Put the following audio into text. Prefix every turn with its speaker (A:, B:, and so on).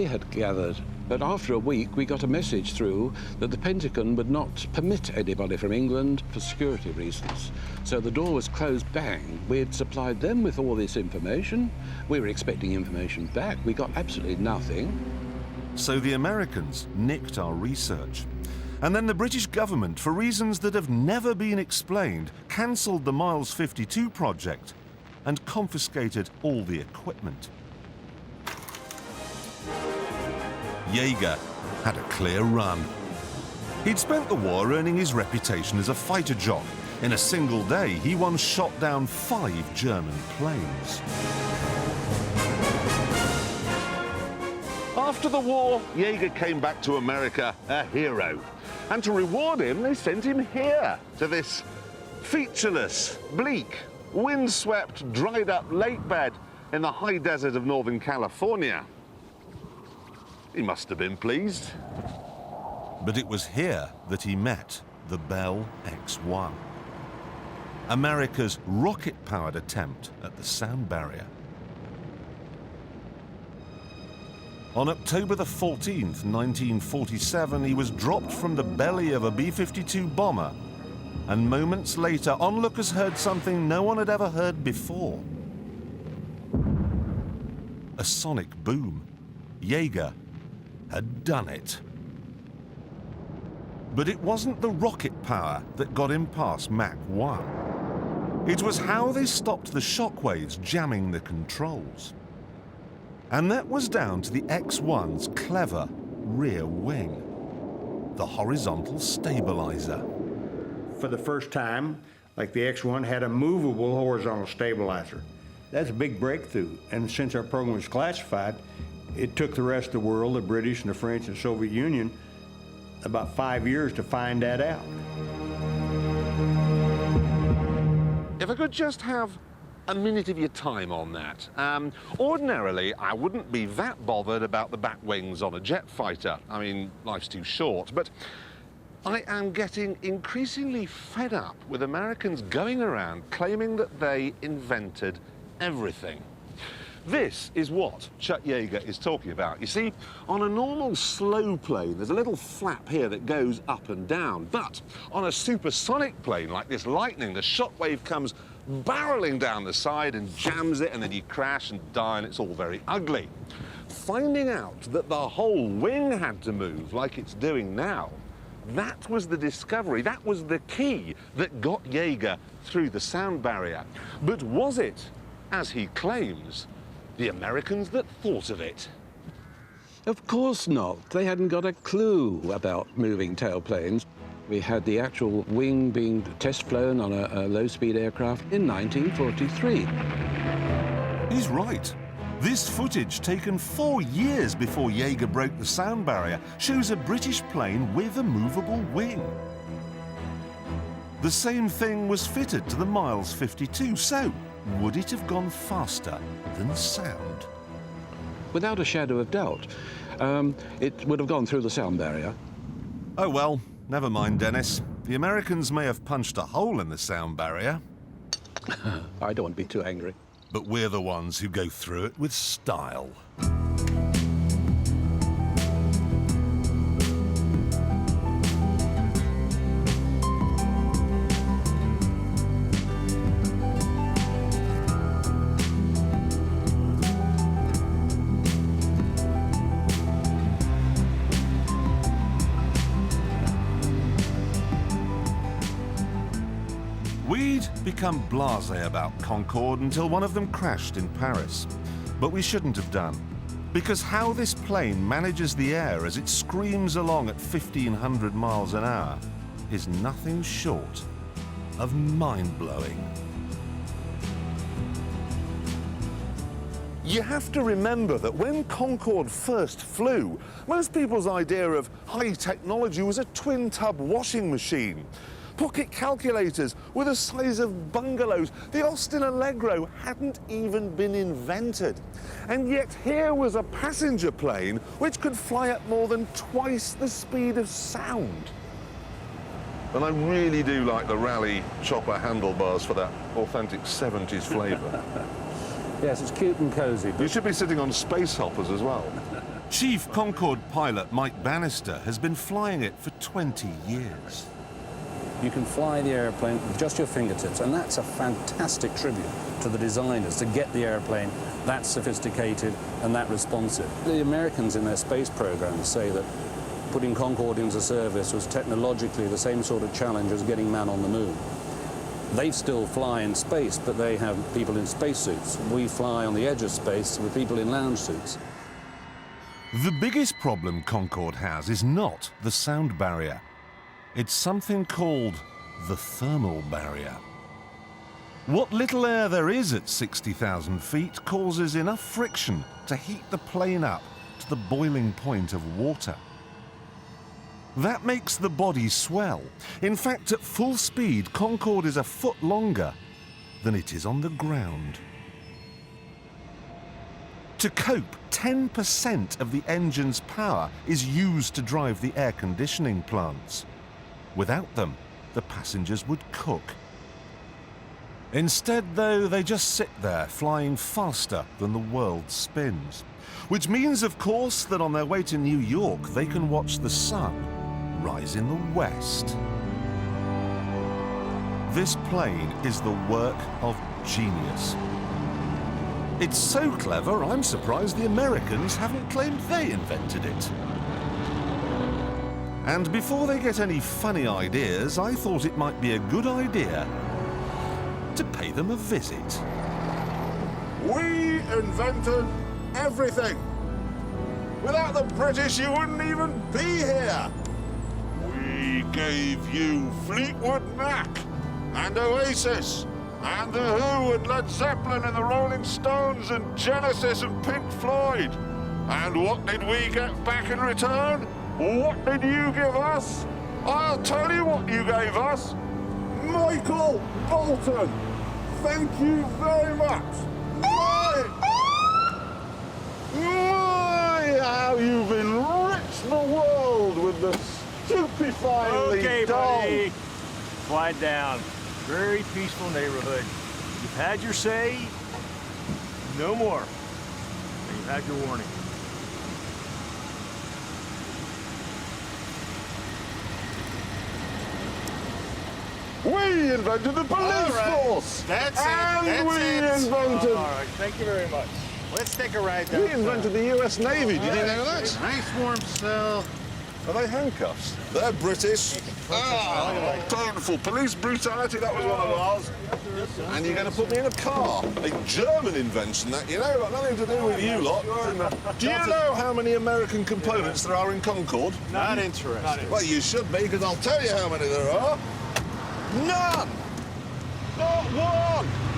A: They had gathered, but after a week we got a message through that the Pentagon would not permit anybody from England for security reasons. So the door was closed, bang. We had supplied them with all this information. We were expecting information back. We got absolutely nothing.
B: So the Americans nicked our research. And then the British government, for reasons that have never been explained, cancelled the Miles 52 project and confiscated all the equipment. Jaeger had a clear run. He'd spent the war earning his reputation as a fighter jock. In a single day, he once shot down 5 German planes.
C: After the war, Jaeger came back to America a hero. And to reward him, they sent him here, to this featureless, bleak, windswept, dried-up lake bed in the high desert of Northern California. He must have been pleased.
B: But it was here that he met the Bell X-1, America's rocket-powered attempt at the sound barrier. On October the 14th, 1947, he was dropped from the belly of a B-52 bomber, and moments later, onlookers heard something no one had ever heard before. A sonic boom. Jaeger had done it. But it wasn't the rocket power that got him past Mach 1. It was how they stopped the shockwaves jamming the controls. And that was down to the X-1's clever rear wing, the horizontal stabilizer.
D: For the first time, like the X-1 had a movable horizontal stabilizer. That's a big breakthrough. And since our program was classified, it took the rest of the world, the British and the French and Soviet Union, about 5 years to find that out.
C: If I could just have a minute of your time on that. Ordinarily, I wouldn't be that bothered about the back wings on a jet fighter. I mean, life's too short. But I am getting increasingly fed up with Americans going around claiming that they invented everything. This is what Chuck Yeager is talking about. You see, on a normal slow plane, there's a little flap here that goes up and down. But on a supersonic plane like this Lightning, the shockwave comes barreling down the side and jams it, and then you crash and die, and it's all very ugly. Finding out that the whole wing had to move like it's doing now, that was the discovery, that was the key that got Yeager through the sound barrier. But was it, as he claims, the Americans that thought of it?
A: Of course not. They hadn't got a clue about moving tailplanes. We had the actual wing being test flown on a low-speed aircraft in 1943.
B: He's right. This footage, taken 4 years before Yeager broke the sound barrier, shows a British plane with a movable wing. The same thing was fitted to the Miles 52, so would it have gone faster than sound?
A: Without a shadow of doubt, it would have gone through the sound barrier.
B: Oh well, never mind, Dennis. The Americans may have punched a hole in the sound barrier.
A: I don't want to be too angry.
B: But we're the ones who go through it with style. We'd become blasé about Concorde until one of them crashed in Paris. But we shouldn't have done, because how this plane manages the air as it screams along at 1,500 miles an hour is nothing short of mind-blowing.
C: You have to remember that when Concorde first flew, most people's idea of high technology was a twin-tub washing machine. Pocket calculators were the size of bungalows. The Austin Allegro hadn't even been invented. And yet here was a passenger plane which could fly at more than twice the speed of sound. And I really do like the rally chopper handlebars for that authentic 70s flavour.
E: Yes, it's cute and cosy.
C: You should be sitting on space hoppers as well.
B: Chief Concorde pilot Mike Bannister has been flying it for 20 years.
E: You can fly the airplane with just your fingertips, and that's a fantastic tribute to the designers to get the airplane that sophisticated and that responsive. The Americans in their space programs say that putting Concorde into service was technologically the same sort of challenge as getting man on the moon. They still fly in space, but they have people in spacesuits. We fly on the edge of space with people in lounge suits.
B: The biggest problem Concorde has is not the sound barrier. It's something called the thermal barrier. What little air there is at 60,000 feet causes enough friction to heat the plane up to the boiling point of water. That makes the body swell. In fact, at full speed, Concorde is a foot longer than it is on the ground. To cope, 10% of the engine's power is used to drive the air conditioning plants. Without them, the passengers would cook. Instead, though, they just sit there, flying faster than the world spins. Which means, of course, that on their way to New York, they can watch the sun rise in the west. This plane is the work of genius. It's so clever, I'm surprised the Americans haven't claimed they invented it. And before they get any funny ideas, I thought it might be a good idea to pay them a visit.
F: We invented everything. Without the British, you wouldn't even be here. We gave you Fleetwood Mac and Oasis and The Who and Led Zeppelin and the Rolling Stones and Genesis and Pink Floyd. And what did we get back in return? What did you give us? I'll tell you what you gave us. Michael Bolton. Thank you very much. My, how you've enriched the world with the stupefyingly dull.
G: Buddy. Quiet down. Very peaceful neighborhood. You've had your say. No more. And you've had your warning.
F: We invented the police force.
H: That's
F: and
H: it.
F: we invented.
G: All right, thank you very much.
H: Let's take a ride down.
F: We invented the U.S. Navy. Did you know that?
H: Nice warm cell.
F: Are they handcuffs? They're British. Painful police brutality. That was one of ours. And you're going to put me in a car. A German invention, that, you know, got nothing to do with you lot. Do you know how many American components there are in Concorde?
H: Not interested.
F: Well, you should be, because I'll tell you how many there are. None! Not one!